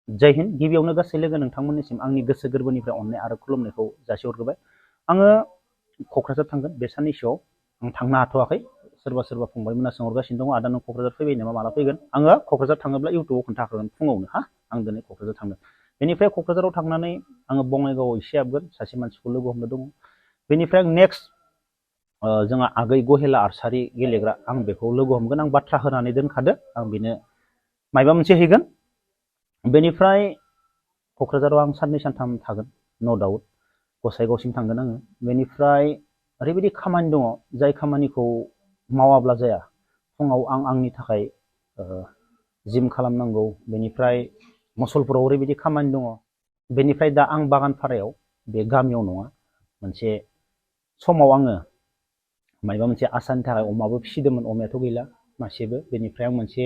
जय हिन्द गिबियावनो गासै लोगो नोंथांमोननिसिम आंनि गोसो गोरबोनिफ्राय अननाय आरो खुलुमनायखौ जासिहरग्रोबाय। आङो क'क्राझार थांगोन बे साननैसोआव आं थांनो हाथ'वाखै। सोरबा फंबायमोना सोंहरगासिनो दङ आदा नों क'क्राझार फैबाय नामा माला फैगोन? आङो क'क्राझार थाङोब्ला इउटुबाव खोन्थाखागोन फुङावनो आं दिनै क'क्राझार थांगोन। बेनिफ्राय क'क्राझाराव थांनानै आङो बङाइगावआव एसे हाबगोन, सासे मानसिखौ लोगो हमनो दङ। बेनिफ्राय आं नेक्स्ट जोंहा आगै गहेला आर्सारि गेलेग्रा आं बेखौ लोगो हमगोन। आं बाथ्रा होनानै दोनखादो आं बेनो मायबा मोनसे हैगोन। बेनिफ्राय क'क्राझाराव आं साननै सानथाम थागोन न' डाउट। गसाइगावसिम थांगोन आङो। बेनिफ्राय ओरैबायदि खामानि दङ जाय खामानिखौ मावाब्ला जाया। फुङाव आं आंनि थाखाय जिम खालामनांगौ। बेनिफ्राय मसलपुराव ओरैबायदि खामानि दङ। बेनिफ्राय दा आं बागानपारायाव बे गामियाव नङा, मोनसे समाव आङो मायबा मोनसे आसानि थाखाय अमाबो फिसिदोंमोन, अमायाथ' गैला मासेबो। बेनिफ्राय आं मोनसे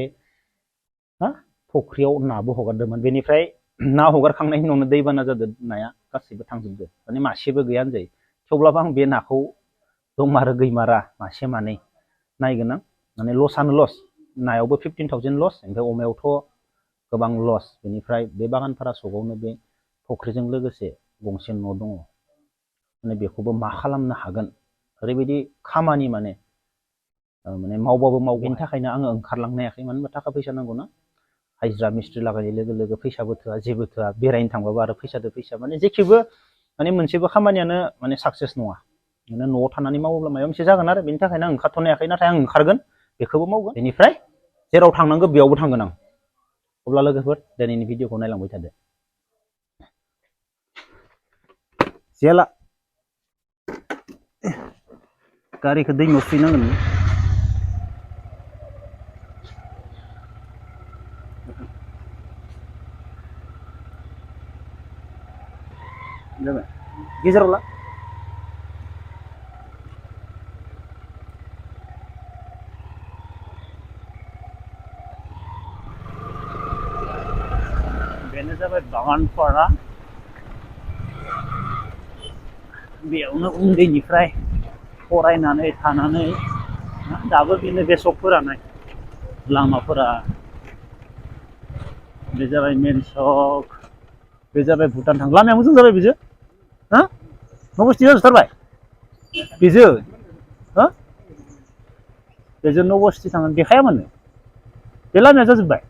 फुख्रियाव नाबो हगारदोंमोन। बेनिफ्राय ना हगारखांनायनि उनावनो दैबाना जादों, नाया गासैबो थांजोबदो, माने मासेबो गैया होनजायो। थेवब्लाबो आं बे नाखौ दंमारो गैमारा मासे मानै नायगोन आं, माने लसआनो लस। नायावबो 15,000 लस, ओमफ्राय अमायावथ' गोबां लस। बेनिफ्राय बे बागानपारा सकआवनो बे फुख्रिजों लोगोसे गंसे न' दङ, माने बेखौबो मा खालामनो हागोन ओरैबायदि खामानि माने मावबाबो मावगोन। बेनि थाखायनो आङो ओंखारलांनो हायाखै, मानो होनबा थाखा फैसा नांगौ ना। हाजिरा मिस्ट्रि लागायनाय लोगो लोगो फैसाबो थोआ, जेबो थोआ। बेरायनो थांबाबो आरो फैसादो फैसा, माने जेखिबो माने मोनसेबो खामानियानो माने साक्सेस नङा। माने न'आव थानानै मावोब्ला माबा मोनसे जागोन आरो बेनि थाखायनो आं ओंखारथ'नो हायाखै। नाथाय आं ओंखारगोन, बेखौबो मावगोन। बेनिफ्राय जेराव थांनांगौ बेयावबो थांगोन आं। अब्ला लोगोफोर दिनैनि भिडिअखौ नायलांबाय थादो। जेला गारिखौ दैमायाव सुहैनांगोन। जाबाय गेजेराव ला। बेनो जाबाय बागानपारा। बेयावनो उन्दैनिफ्राय फरायनानै थानानै दाबो बेनो बे सकफोरा नाय लामाफोरा। बे जाबाय मेन सक, बे जाबाय भुटान थांग्रा लामाया मोजां जाबाय बेजों। नबस्थि जाजोबथारबाय बेजों। बेजों नबस्थि थांगोन देखायामानो बे लामाया जाजोब्बाय।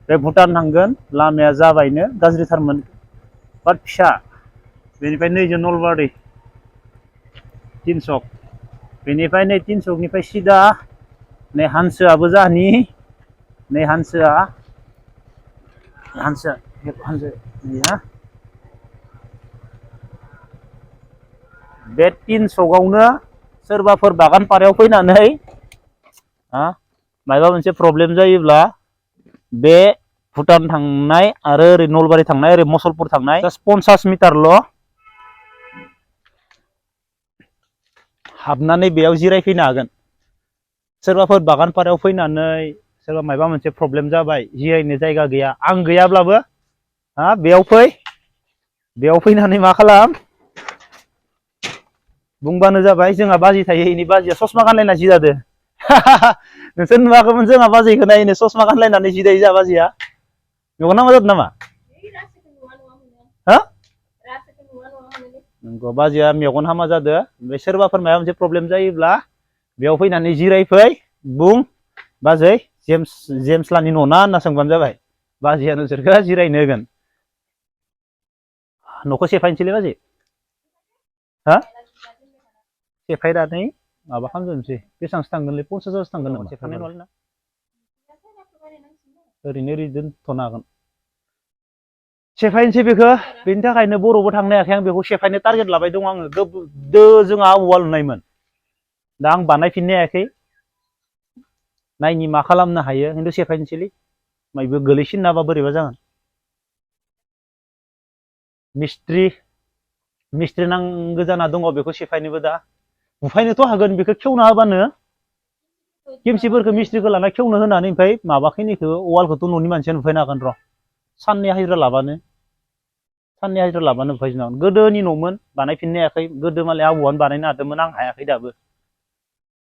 बे भुटान थांगोन लामाया जाबायनो, गाज्रिथारमोन बाट फिसा। बेनिफ्राय नैजों नलबारि 3 सक। बेनिफ्राय नै 3 सकनिफ्राय सिदा नै हानसोआबो जाहानि, नै हानसोआ बे 3 सकआवनो सोरबाफोर बागानपारायाव फैनानै माबा मोनसे प्रब्लेम जायोब्ला बे भुटान थांनाय आरो ओरै नलबारि थांनाय, ओरै मसलपुर थांनाय जास्ट 50 मिटारल' हाबनानै बेयाव जिरायफैनो हागोन। सोरबाफोर बागानपारायाव फैनानै सोरबा माबा मोनसे प्रब्लेम जाबाय, जिरायनो जायगा गैया, आं गैयाब्लाबो बेयाव फै, बेयाव फैनानै मा खालाम बुंबानो जाबाय। जोंहा बाजै थायो, इनि बाजैया ससमा गानलायना जि जादो। नोंसोर नुवाखैमोन जोंहा बाजैखौ नायनो, ससमा गानलायनानै जि दायो जोंहा बाजैया। मेगन हामा जादों नामा? नंगौ, बाजैया मेगन हामा जादों। ओमफ्राय सोरबाफोर माबा मोनसे प्रब्लेम जायोब्ला बेयाव फैनानै जिरायफै, बुं बाजै जेम्स लानि न' ना होनना सोंबानो जाबाय। बाजैया नोंसोरखौ जिरायनो होगोन। न'खौ सेफायनोसैलै बाजै। सेफायनानै माबा खालामजोबनोसै। बेसेबांसो थांगोनलै? 50,000 थांगोन नामा? सेफायनाय नङालै ना? ओरैनो दोनथ'नो हागोन। सेफायनोसै बेखौ। बेनि थाखायनो बर'बो थांनो हायाखै आं, बेखौ सेफायनो टारगेट लाबाय दं आङो। जोंहा औवा लुनायमोन, दा आं बानायफिननो हायाखै। नायनि मा खालामनो हायो, खिन्थु सेफायनोसैलै। मायबो गोलैसिननाबा बोरैबा जागोन। मिस्ट्रि नांगौ जाना दङ बेखौ सेफायनोबो। दा बुफायनोथ' हागोन, बेखौ खेवना होबानो केमसिफोरखौ मिस्ट्रिखौ लाना खेवनो होनानै ओमफ्राय माबाखिनिखौ वालखौथ' न'नि मानसिया नुफायनो हागोन र'। साननै हाजिरा लाबानो बुफायजोबनो हागोन। गोदोनि न'मोन, बानायफिननो हायाखै। गोदो मालाय आबौआनो बानायनो हादोंमोन, आं हायाखै दाबो।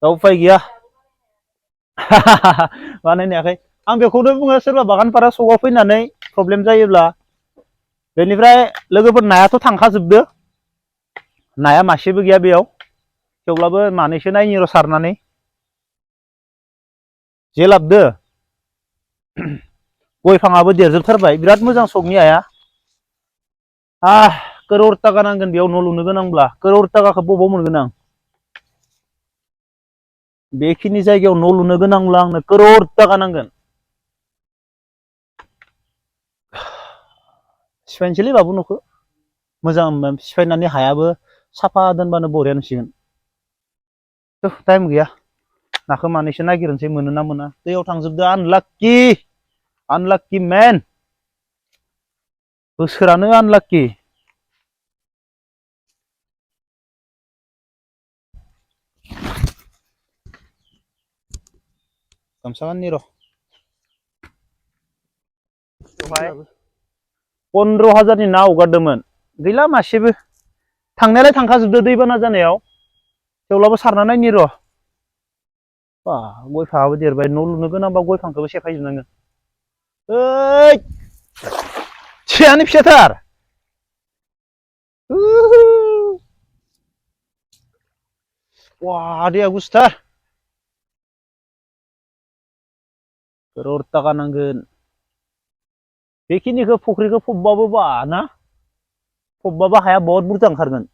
दा उफाय गैया। बानायनो हायाखै। आं बेखौनो बुङो, सोरबा बागानपारा सकआव फैनानै प्रब्लेम जायोब्ला बेनिफ्राय लोगोफोर नायाथ' थांखाजोबदो नाया मासेबो गैया बेयाव थेवब्लाबो मानैसो नायनि र' सारनानै जे लाबदो गय फाङाबो देरजोबथारबाय बिराद मोजां सकनि हाया करोर टाका नांगोन बेयाव न' लुनो गोनांब्ला करोर टाकाखौ बबाव मोनगोन आं बेखिनि जायगायाव न' लुनो गोनांब्ला आंनो करोर टाका नांगोन सिफायनोसैलै बाबु न'खौ मोजां सिफायनानै हायाबो साफा दोनबानो बरिया नुसिगोन टाइम गैया नाखौ मानैसो नागिरनोसै मोनो ना मोना दैयाव थांजोबदो आनलाक्कि मेन बोसोरानो आनलाक्कि गामसा गाननि र' 15,000नि ना हगारदोंमोन गैला मासेबो थांनायालाय थांखाजोबदो दैबाना जानायाव थेवब्लाबो सारना नायनि र' गय फाङाबो देरबाय न' लुनो गोनांबा गय फांखौबो सेफायजोबनांगोन ओइ सेयानो फिसाथार वा दैया गुसुथार करोर टाका नांगोन बेखिनिखौ फुख्रिखौ फबबाबो बा ना फबबाबो हाया बहुत बुरजा ओंखारगोन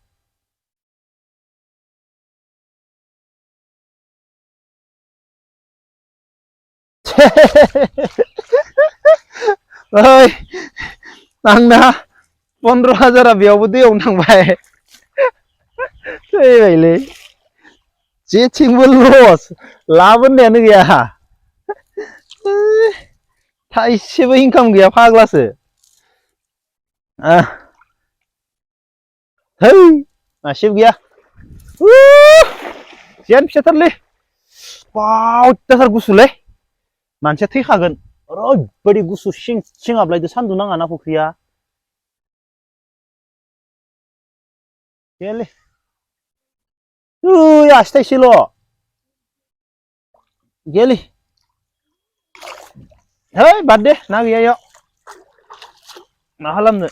ओइ आंना 15,000आ बेयावबो दैयावनो थांबाय थैबायलै जेथिंबो लस लाब होननायानो गैया थाइसेबो इनकाम गैया फाग्लासो है मासेबो गैया जेन फिसाथारलै अयथासार गुसुलै मानसिया थैखागोन ओरैबायदि गुसु सिं सिं हाबलायदो सान्दुं नाङाना फुख्रिया गैयालै आसि थाइसेल' गैयालै है बाद दे ना गैया इयाव मा खालामनो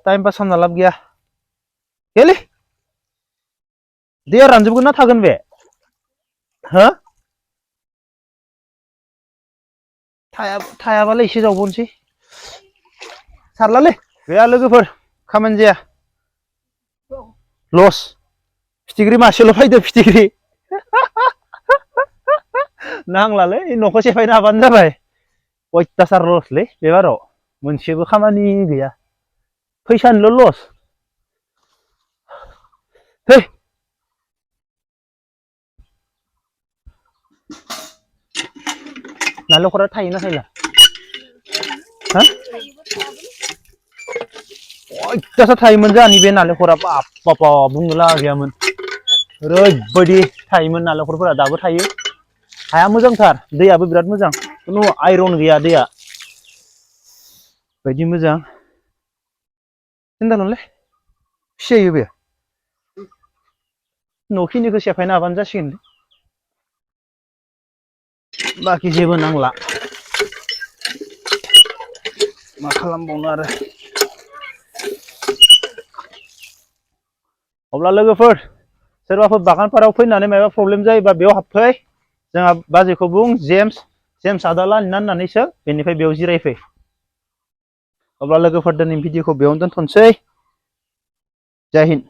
टाइम पास खालामना लाब गैया गैयालै दैया रानजोबगोन ना थागोन बे हो थायाबालाय एसे जावबोनोसै सारलालै गैया लोगोफोर खामानि जाया लस फिथिख्रि मासेल' फैदो फिथिख्रि नांलालै न'खौ सेफायनो हाबानो जाबाय अयथासार लसलै बे बाराव मोनसेबो खामानि गैया फैसानिल' लस है नालेंखरा थायोना थायला हा अयथासार थायोमोन जोंहानि बे नालेंखरा बाब बुंनो लागा गैयामोन ओरैबायदि थायोमोन नालेंखरफोरा दाबो थायो हाया मोजांथार दैयाबो बिराद मोजां खुनु आइरन गैया दैया बायदि मोजां सिन्था नंलै फिसियो बे न'खिनिखौ सेफायनो हाबानो जासिगोन बाखि जेबो नांला मा खालामबावनो आरो अब्ला लोगोफोर सोरबाफोर बागानफोराव फैनानै माबा प्रब्लेम जायोबा बेयाव हाबफै जोंहा बाजैखौ बुं जेम्स आदा लानिना होननानैसो बेनिफ्राय बेयाव जिरायफै अब्ला लोगोफोर दिनै भिडिअखौ बेयावनो दोनथ'नोसै जय हिन्द